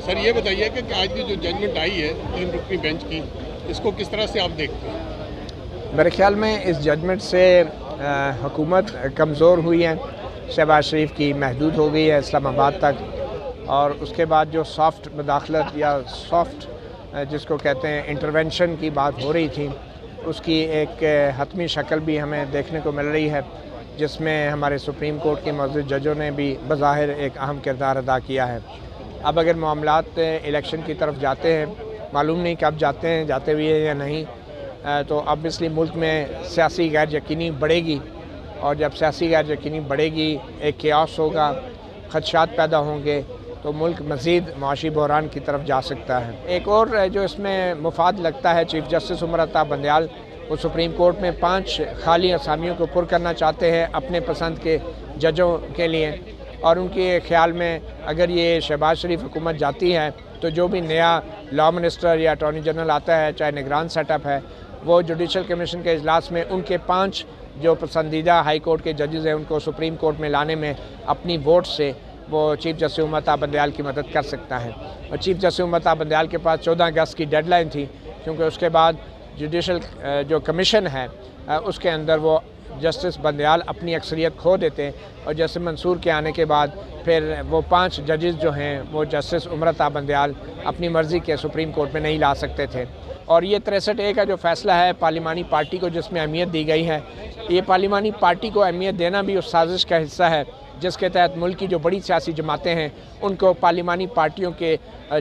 سر یہ بتائیے کہ آج کی جو ججمنٹ آئی ہے 3 رکنی بینچ کی، اس کو کس طرح سے آپ دیکھتے ہیں؟ میرے خیال میں اس ججمنٹ سے حکومت کمزور ہوئی ہے، شہباز شریف کی محدود ہو گئی ہے اسلام آباد تک، اور اس کے بعد جو سافٹ مداخلت یا سافٹ جس کو کہتے ہیں انٹرونشن کی بات ہو رہی تھی، اس کی ایک حتمی شکل بھی ہمیں دیکھنے کو مل رہی ہے، جس میں ہمارے سپریم کورٹ کے معزز ججوں نے بھی بظاہر ایک اہم کردار ادا کیا ہے۔ اب اگر معاملات الیکشن کی طرف جاتے ہیں، معلوم نہیں کب جاتے ہیں، جاتے ہوئے یا نہیں، تو obviously ملک میں سیاسی غیر یقینی بڑھے گی، اور جب سیاسی غیر یقینی بڑھے گی، ایک کیاس ہوگا، خدشات پیدا ہوں گے، تو ملک مزید معاشی بحران کی طرف جا سکتا ہے۔ ایک اور جو اس میں مفاد لگتا ہے، چیف جسٹس عمر عطا بندیال وہ سپریم کورٹ میں 5 خالی اسامیوں کو پر کرنا چاہتے ہیں اپنے پسند کے ججوں کے لیے، اور ان کے خیال میں اگر یہ شہباز شریف حکومت جاتی ہے تو جو بھی نیا لا منسٹر یا اٹارنی جنرل آتا ہے، چاہے نگران سیٹ اپ ہے، وہ جوڈیشل کمیشن کے اجلاس میں ان کے 5 جو پسندیدہ ہائی کورٹ کے ججز ہیں ان کو سپریم کورٹ میں لانے میں اپنی ووٹ سے وہ چیف جسٹس عمر عطا بندیال کی مدد کر سکتا ہے۔ اور چیف جسٹس عمر عطا بندیال کے پاس 14 اگست کی ڈیڈ لائن تھی، کیونکہ اس کے بعد جوڈیشل جو کمیشن ہے اس کے اندر وہ جسٹس بندیال اپنی اکثریت کھو دیتے، اور جسٹس منصور کے آنے کے بعد پھر وہ 5 ججز جو ہیں وہ جسٹس عمر عطا بندیال اپنی مرضی کے سپریم کورٹ میں نہیں لا سکتے تھے۔ اور یہ 63A کا جو فیصلہ ہے پارلیمانی پارٹی کو جس میں اہمیت دی گئی ہے، یہ پارلیمانی پارٹی کو اہمیت دینا بھی اس سازش کا حصہ ہے جس کے تحت ملک کی جو بڑی سیاسی جماعتیں ہیں ان کو پارلیمانی پارٹیوں کے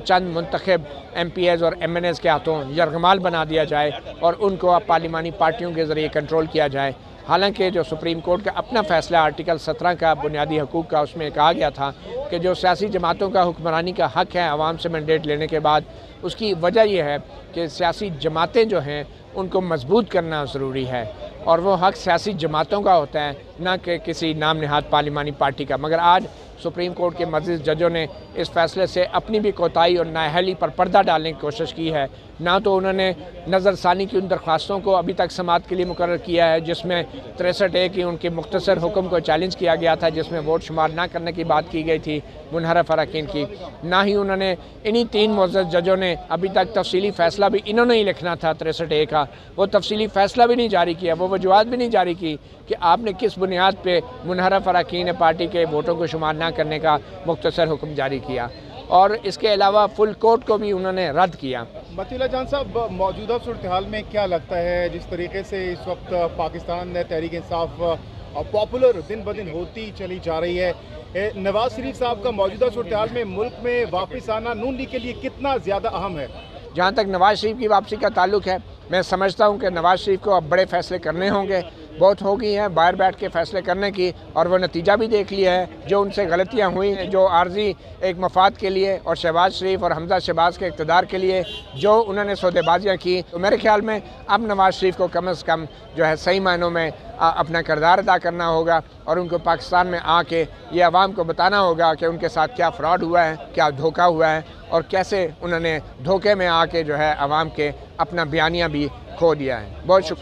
چند منتخب MPs اور MNAs کے ہاتھوں یرغمال بنا دیا جائے اور ان کو اب پارلیمانی پارٹیوں کے ذریعے کنٹرول کیا جائے۔ حالانکہ جو سپریم کورٹ کا اپنا فیصلہ آرٹیکل 17 کا بنیادی حقوق کا، اس میں کہا گیا تھا کہ جو سیاسی جماعتوں کا حکمرانی کا حق ہے عوام سے مینڈیٹ لینے کے بعد، اس کی وجہ یہ ہے کہ سیاسی جماعتیں جو ہیں ان کو مضبوط کرنا ضروری ہے، اور وہ حق سیاسی جماعتوں کا ہوتا ہے نہ کہ کسی نام نہاد پارلیمانی پارٹی کا۔ مگر آج سپریم کورٹ کے معزز ججوں نے اس فیصلے سے اپنی بھی کوتاہی اور نااہلی پر پردہ ڈالنے کی کوشش کی ہے۔ نہ تو انہوں نے نظر ثانی کی ان درخواستوں کو ابھی تک سماعت کے لیے مقرر کیا ہے جس میں 63A کی ان کے مختصر حکم کو چیلنج کیا گیا تھا، جس میں ووٹ شمار نہ کرنے کی بات کی گئی تھی منحرف اراکین کی، نہ ہی انہوں نے انہی 3 معزز ججوں نے ابھی تک تفصیلی فیصلہ بھی انہوں نے ہی لکھنا تھا 63A کا، وہ تفصیلی فیصلہ بھی نہیں جاری کیا، وہ وجوہات بھی نہیں جاری کی کہ آپ نے کس بنیاد پہ منحرف اراکین پارٹی کے ووٹوں کو شمار نہ کرنے کا مختصر حکم جاری کیا، اور اس کے علاوہ فل کورٹ کو بھی انہوں نے رد کیا۔ مطیع جان صاحب، موجودہ صورتحال میں کیا لگتا ہے جس طریقے سے اس وقت پاکستان تحریک انصاف پاپولر دن بدن ہوتی چلی جا رہی ہے، نواز شریف صاحب کا موجودہ صورتحال میں ملک میں واپس آنا نون لیگ کے لیے کتنا زیادہ اہم ہے؟ جہاں تک نواز شریف کی واپسی کا تعلق ہے، میں سمجھتا ہوں کہ نواز شریف کو اب بڑے فیصلے کرنے ہوں گے، بہت ہو گئی ہیں باہر بیٹھ کے فیصلے کرنے کی، اور وہ نتیجہ بھی دیکھ لیا ہے۔ جو ان سے غلطیاں ہوئی ہیں، جو عارضی ایک مفاد کے لیے اور شہباز شریف اور حمزہ شہباز کے اقتدار کے لیے جو انہوں نے سودے بازیاں کی، تو میرے خیال میں اب نواز شریف کو کم از کم جو ہے صحیح معنوں میں اپنا کردار ادا کرنا ہوگا، اور ان کو پاکستان میں آ کے یہ عوام کو بتانا ہوگا کہ ان کے ساتھ کیا فراڈ ہوا ہے، کیا دھوکہ ہوا ہے، اور کیسے انہوں نے دھوکے میں آ کے جو ہے عوام کے اپنا بیانیہ بھی کھو دیا ہے۔ بہت شکریہ۔